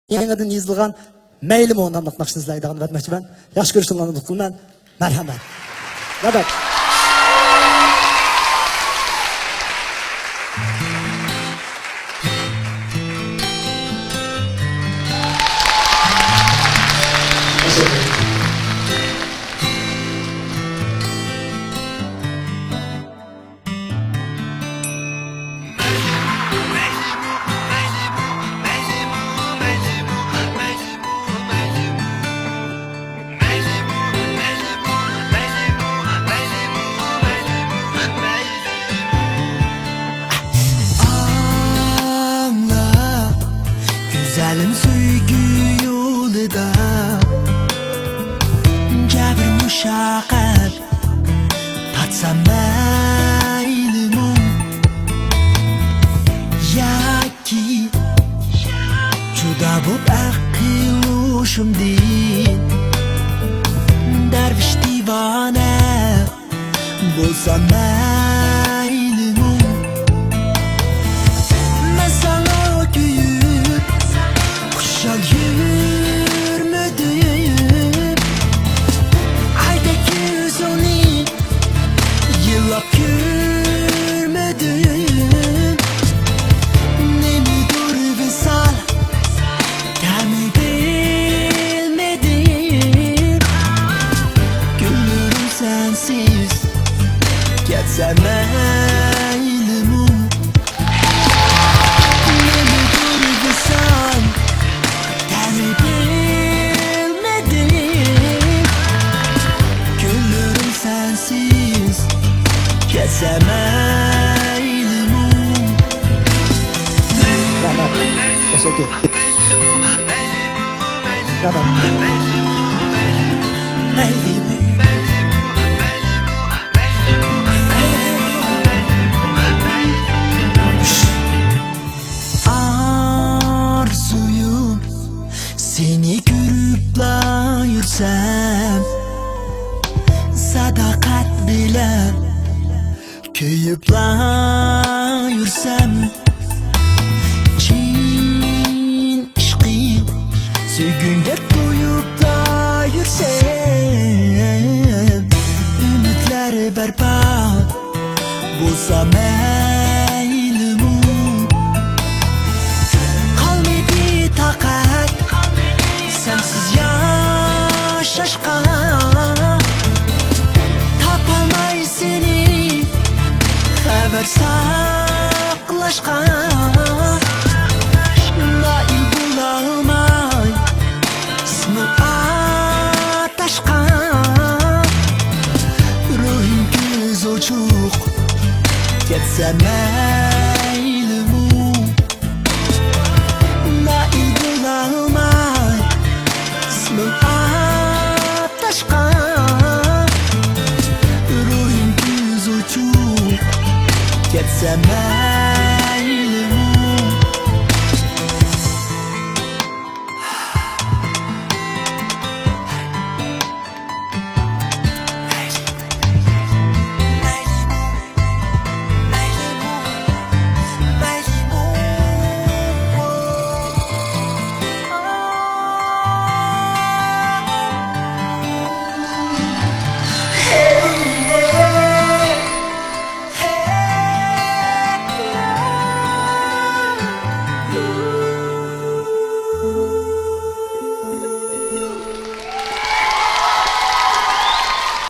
Yangadan yazılgan meylim onu anlatmak için sizlerden vermekçi ben. Yaş görüşümden tutulman. Merhamet. Evet. Güzelim söygü yolida Cabir muşaqqat Tatsam maylimu Yaki Juda bo'p aqillushimdin Darvish divona Bo'lsam maylimu Masalo kuyib Kuşal yürümedim Aydaki yüzünü Yıllar görmedim Ne midir visal Gelme bilmedim Gülürüm sensiz Gelsem eylimu Ne midir visal bilmedim Gülürüm sensiz Gezem eylimu Merhamet. Teşekkür. Evet. Meylim. Arzuyum Seni görüp la yursam Sadakat bilen Köyüp la yursam Cin işqi Söygünge koyup da yursam Ümitler berbat Bulsam eylimu Kalmadı takat Sensiz yaşaşqa Tapamay seni Haber saklaşqa Nail bulamay İsmi ataşqa Ruhim göz uçuk Getsem eylimu Nail bulamay İsmi ataşqa Ruhim göz uçuk Getsem